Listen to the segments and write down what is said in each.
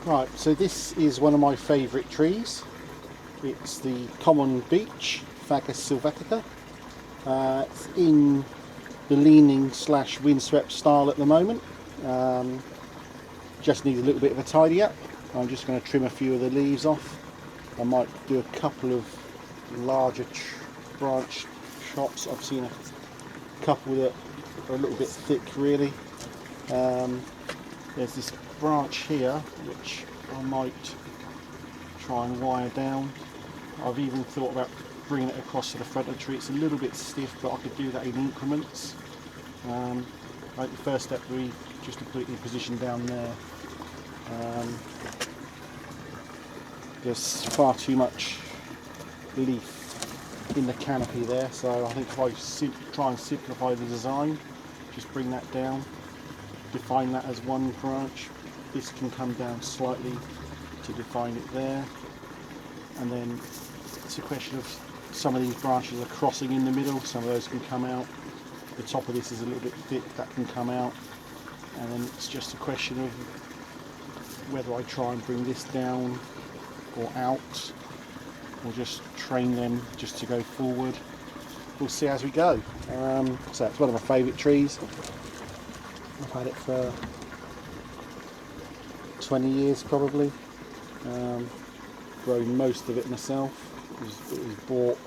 Right, so this is one of my favourite trees. It's the common beech, Fagus sylvatica. It's in the leaning / windswept style at the moment. Just needs a little bit of a tidy up. I'm just going to trim a few of the leaves off. I might do a couple of larger branch chops. I've seen a couple that are a little bit thick really. There's this branch here which I might try and wire down. I've even thought about bringing it across to the front of the tree. It's a little bit stiff, but I could do that in increments. I think the first step would be just to put it in position down there. There's far too much leaf in the canopy there, so I think if I try and simplify the design, just bring that down, define that as one branch. This can come down slightly to define it there, and then it's a question of some of these branches are crossing in the middle, some of those can come out. The top of this is a little bit thick, that can come out, and then it's just a question of whether I try and bring this down or out, or just train them just to go forward. We'll see as we go. So it's one of my favourite trees. I've had it for 20 years probably. Grown most of it myself. It was bought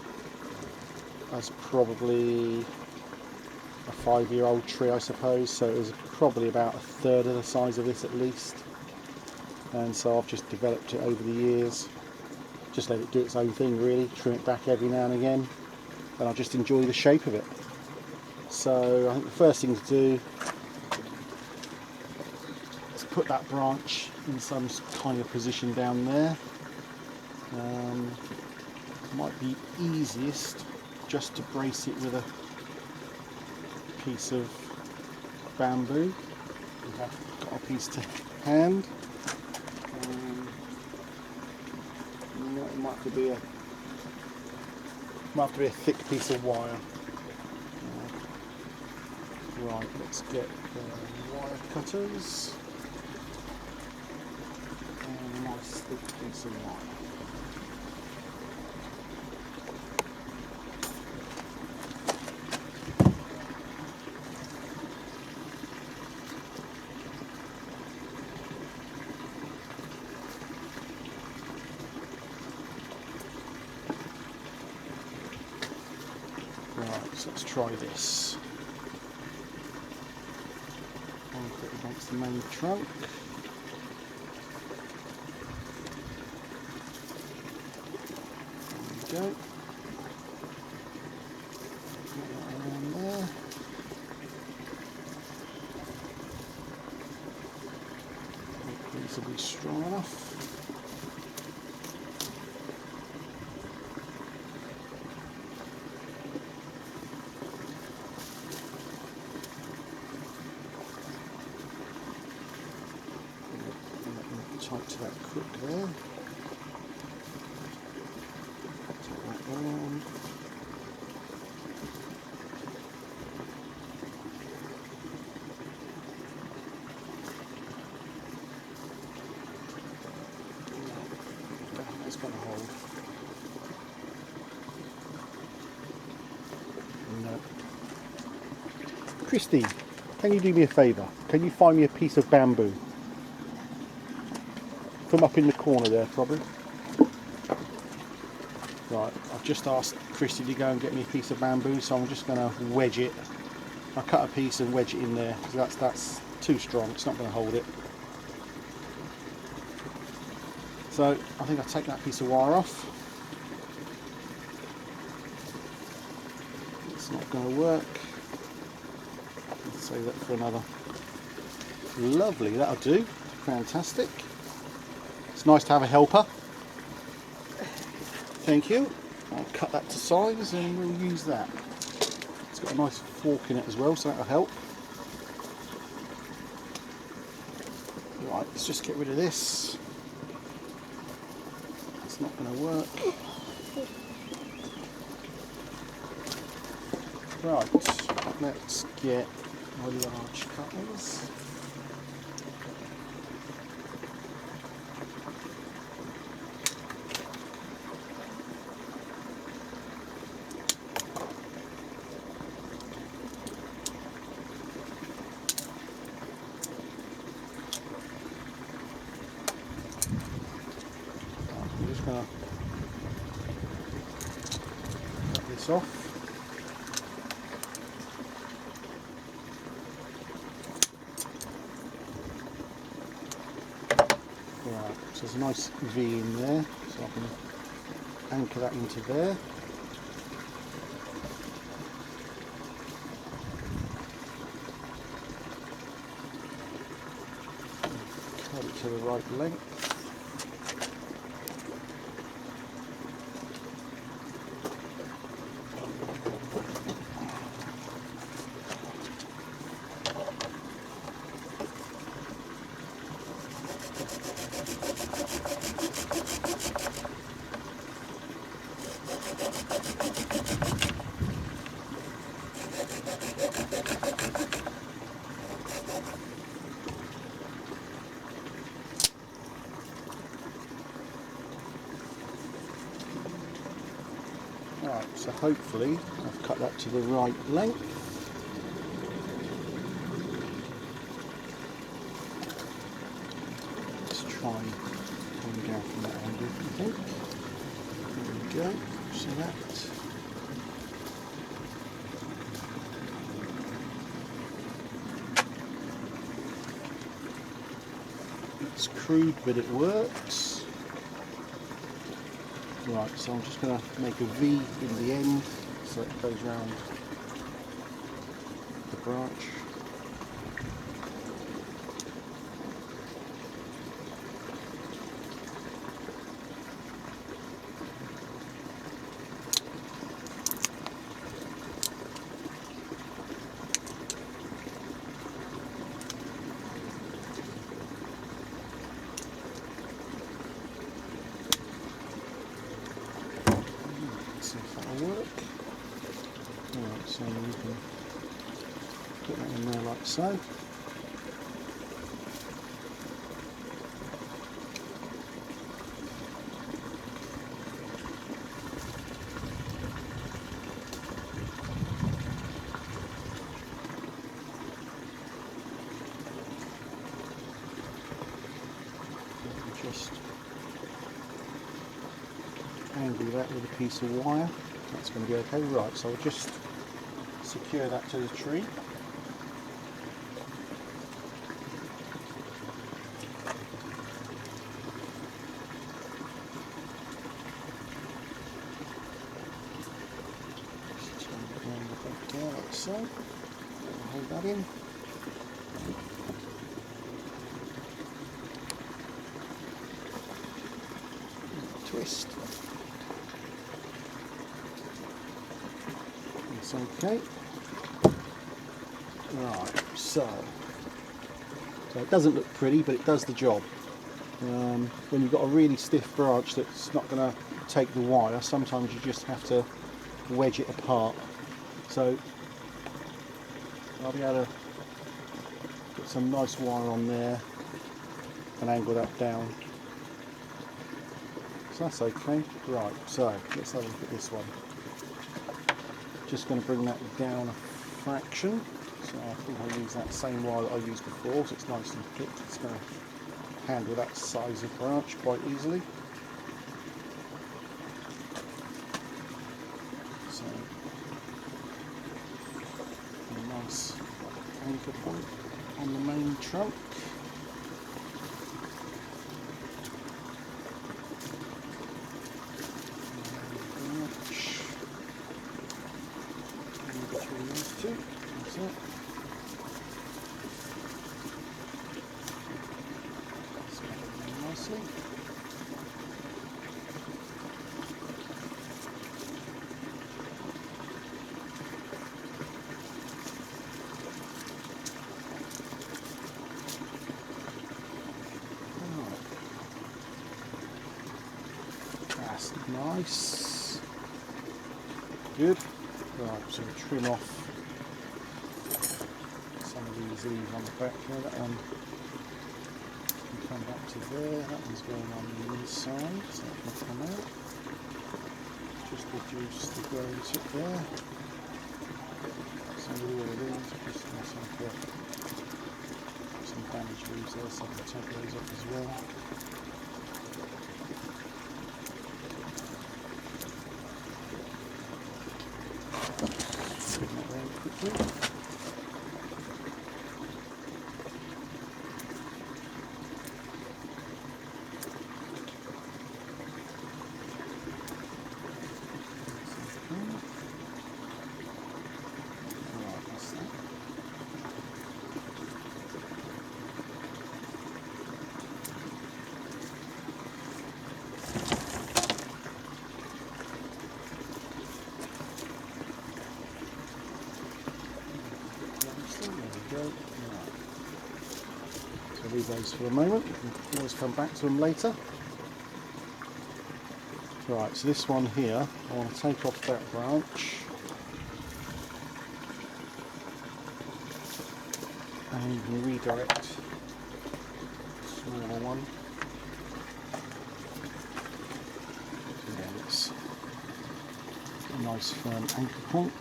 as probably a 5-year-old tree, I suppose, so it was probably about a third of the size of this at least. And so I've just developed it over the years, just let it do its own thing really, trim it back every now and again, and I just enjoy the shape of it. So I think the first thing to do is put that branch in some kind of position down there. Might be easiest just to brace it with a piece of bamboo. I've got a piece to hand. It might have to be a thick piece of wire. Right, let's get the wire cutters and a nice thick piece of wire. Right, so let's try this. One put it against the main trunk. There we go. Get that around there. Hopefully this will be strong enough. Tight to that crook there. Take that round. That's going to hold. No. Christy, can you do me a favour? Can you find me a piece of bamboo? From up in the corner there, probably. Right, I've just asked Christy to go and get me a piece of bamboo, so I'm just going to wedge it. I'll cut a piece and wedge it in there, because that's too strong, it's not going to hold it. So I think I'll take that piece of wire off. It's not going to work. Let's save that for another. Lovely, that'll do. Fantastic. It's nice to have a helper. Thank you. I'll cut that to size and we'll use that. It's got a nice fork in it as well, so that'll help. Right, let's just get rid of this. It's not going to work. Right, let's get our large cutters. going to cut this off. Right, so there's a nice V in there, so I can anchor that into there. Cut it to the right length. Right, so hopefully I've cut that to the right length. Let's try and come down from that angle, I think. There we go, so that. It's crude, but it works. Right, so I'm just going to make a V in the end so it goes round the branch. See if that'll work. Alright, so we can put that in there like so. Just angle that with a piece of wire. That's going to be okay. Right, so I'll just secure that to the tree. Just turn it around the back there like so. Hold that in. Twist. It's okay. Right, so it doesn't look pretty, but it does the job. When you've got a really stiff branch that's not going to take the wire, sometimes you just have to wedge it apart. So I'll be able to put some nice wire on there and angle that down. So that's okay. Right, so let's have a look at this one. Just going to bring that down a fraction. So I think I'll use that same wire that I used before, so it's nice and thick. It's going to handle that size of branch quite easily. So a nice anchor point on the main trunk. Between those two, that's it. Slide it in nicely. Right. That's nice. Good. Right, so trim off some of these leaves on the back here. That one can come back to there. That one's going on the inside, so that can come out. Just reduce the growing tip there. Some of the leaves, just some damaged leaves there, so I can take those off as well. leave those for a moment. We can always come back to them later. Right, so this one here, I want to take off that branch. And you can redirect the smaller one. Yeah, it's a nice firm anchor point.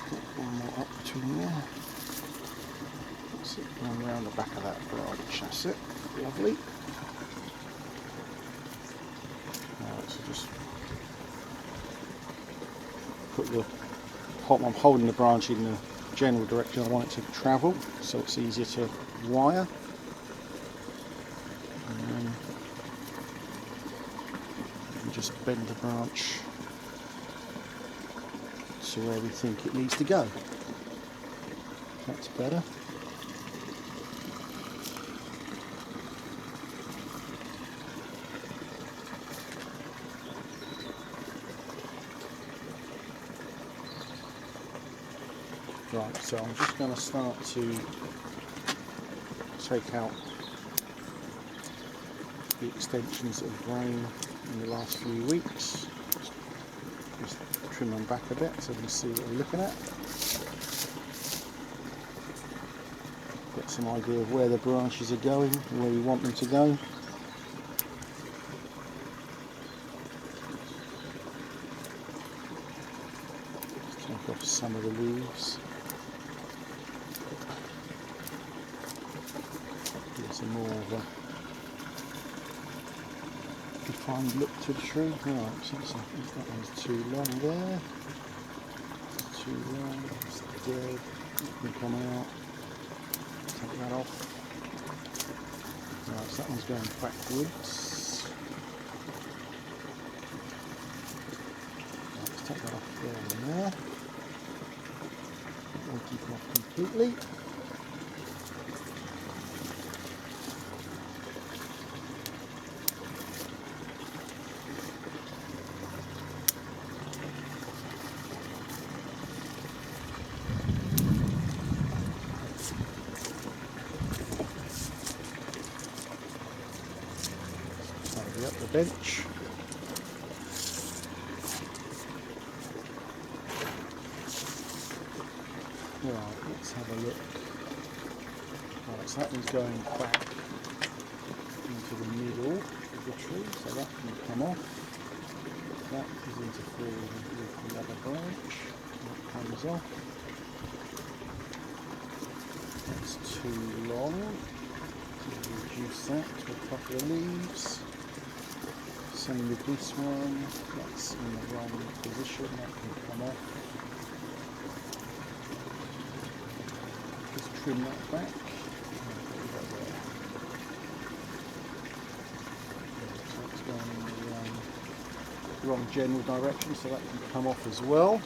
Put one more up between there. That's it, run around the back of that branch, that's it. Lovely. Alright, so just put I'm holding the branch in the general direction I want it to travel, so it's easier to wire. And then you just bend the branch to where we think it needs to go. That's better. Right, so I'm just going to start to take out the extensions that have grown in the last few weeks. Just trim them back a bit so you can see what we're looking at. Get some idea of where the branches are going and where we want them to go. Just take off some of the leaves. Some more of a defined look to the tree. Right, so that one's too long there. It's too long, it's dead. It can come out. Take that off. Right, so that one's going backwards. Right, let's take that off there and there. We'll keep it off completely. Up the bench. Right, let's have a look. Right, so that one's going back into the middle of the tree, so that can come off. That is interfering with the other branch. That comes off. That's too long. Reduce that to a couple of leaves. Same with this one, that's in the wrong position, that can come off. Just trim that back. So it's going in the wrong general direction, so that can come off as well.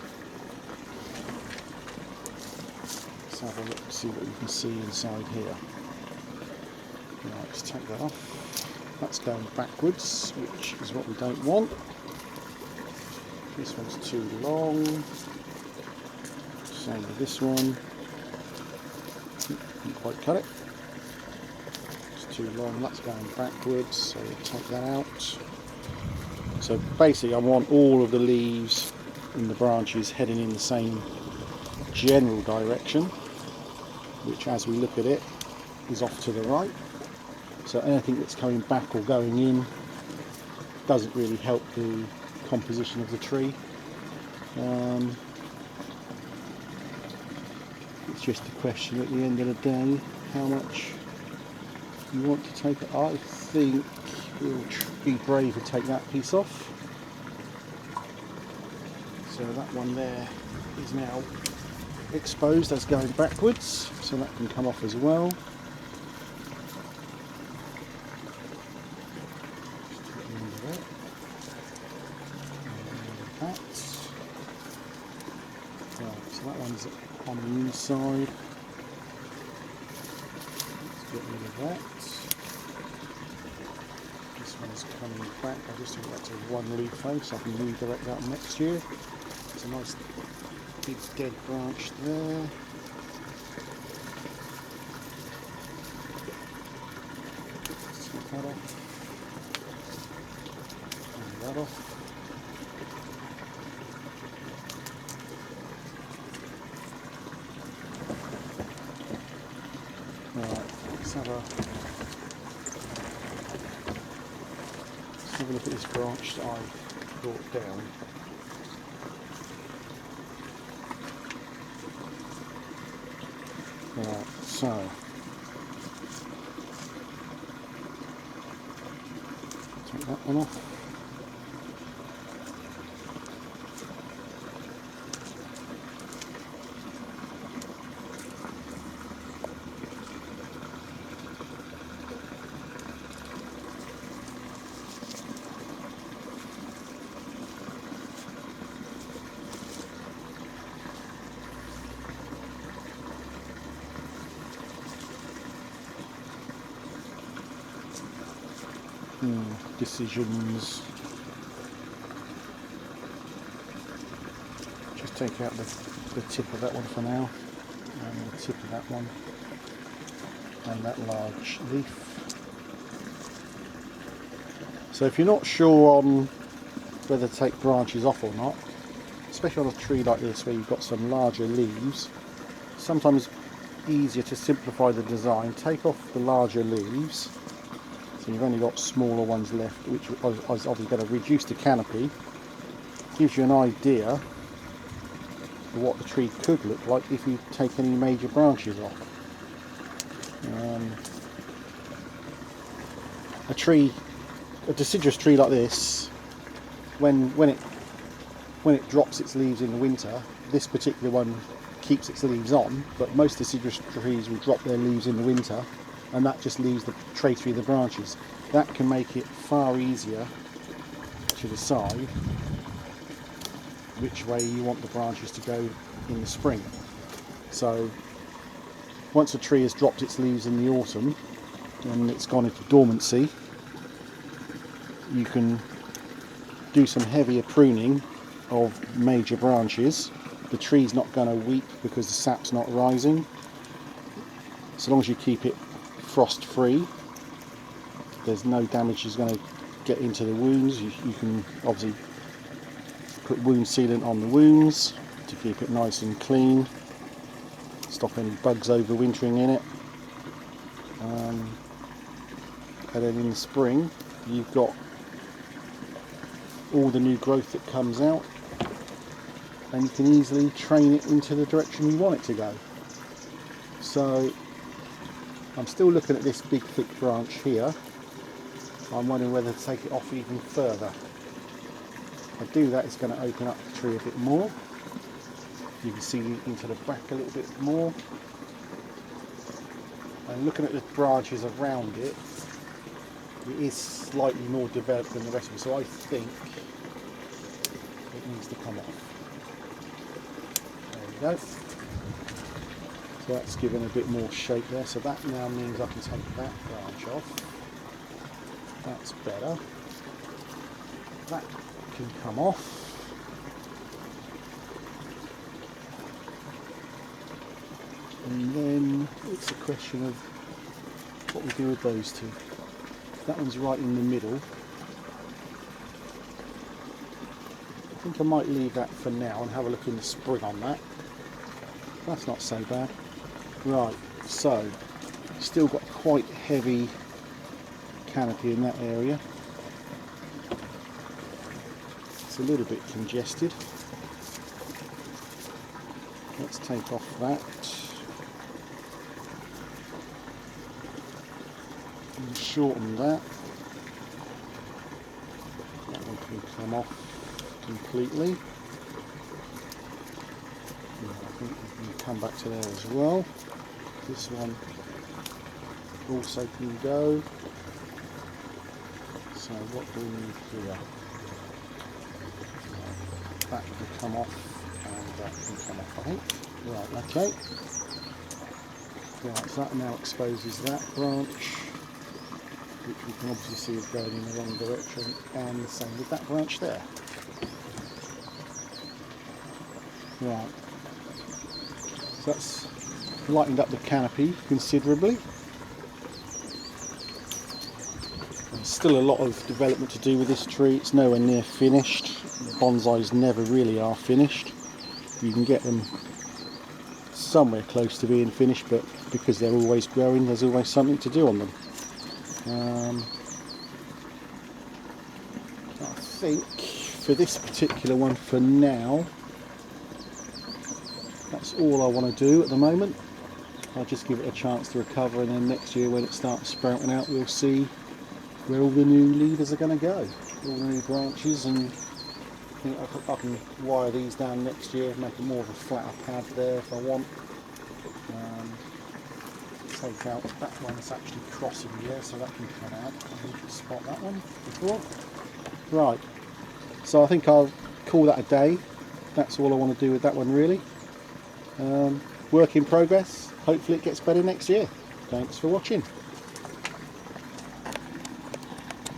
Let's have a look, see what you can see inside here. Right, let's take that off. That's going backwards, which is what we don't want. This one's too long. Same with this one. Didn't quite cut it. It's too long, that's going backwards, so we'll take that out. So basically I want all of the leaves and the branches heading in the same general direction, which as we look at it is off to the right. So anything that's coming back or going in doesn't really help the composition of the tree. It's just a question at the end of the day how much you want to take it. I think we'll be brave and take that piece off. So that one there is now exposed as going backwards, so that can come off as well. Right, so that one's on the inside. Let's get rid of that. This one's coming back. I just think that's a one leaf though, so I can redirect that next year. It's a nice big dead branch there. Snip that off. And that off. Right, let's have a look at this branch that I brought down. Right, so take that one off. Decisions. Just take out the tip of that one for now, and the tip of that one, and that large leaf. So if you're not sure on whether to take branches off or not, especially on a tree like this where you've got some larger leaves, sometimes easier to simplify the design, take off the larger leaves. So you've only got smaller ones left, which is obviously going to reduce the canopy. Gives you an idea of what the tree could look like if you take any major branches off. A deciduous tree like this, when it drops its leaves in the winter, this particular one keeps its leaves on, but most deciduous trees will drop their leaves in the winter, and that just leaves the tracery of the branches. That can make it far easier to decide which way you want the branches to go in the spring. So once a tree has dropped its leaves in the autumn and it's gone into dormancy, you can do some heavier pruning of major branches. The tree's not going to weep because the sap's not rising. So long as you keep it frost free, there's no damage is going to get into the wounds. You can obviously put wound sealant on the wounds to keep it nice and clean, stop any bugs overwintering in it, and then in the spring you've got all the new growth that comes out, and you can easily train it into the direction you want it to go. So I'm still looking at this big thick branch here. I'm wondering whether to take it off even further. If I do that, it's going to open up the tree a bit more. You can see into the back a little bit more. And looking at the branches around it, it is slightly more developed than the rest of it, so I think it needs to come off. There we go. So that's given a bit more shape there, so that now means I can take that branch off. That's better. That can come off. And then it's a question of what we do with those two. That one's right in the middle. I think I might leave that for now and have a look in the spring on that. That's not so bad. Right, so still got quite heavy canopy in that area. It's a little bit congested. Let's take off that and shorten that. That one can come off completely. Yeah, I think we can come back to there as well. This one also can go. So what do we need here? That can come off and that can come off, I think. Right, okay. Right, so that now exposes that branch, which we can obviously see is going in the wrong direction, and the same with that branch there. Right, so that's lightened up the canopy considerably. There's still a lot of development to do with this tree. It's nowhere near finished. Bonsais never really are finished. You can get them somewhere close to being finished, but because they're always growing, there's always something to do on them. I think for this particular one for now, that's all I want to do at the moment. I'll just give it a chance to recover, and then next year when it starts sprouting out, we'll see where all the new leaders are going to go, all the new branches, and I think I can wire these down next year, make it more of a flatter pad there if I want. Take out that one that's actually crossing here, so that can come out. I need to spot that one before. Right, so I think I'll call that a day. That's all I want to do with that one really. Work in progress. Hopefully it gets better next year. Thanks for watching.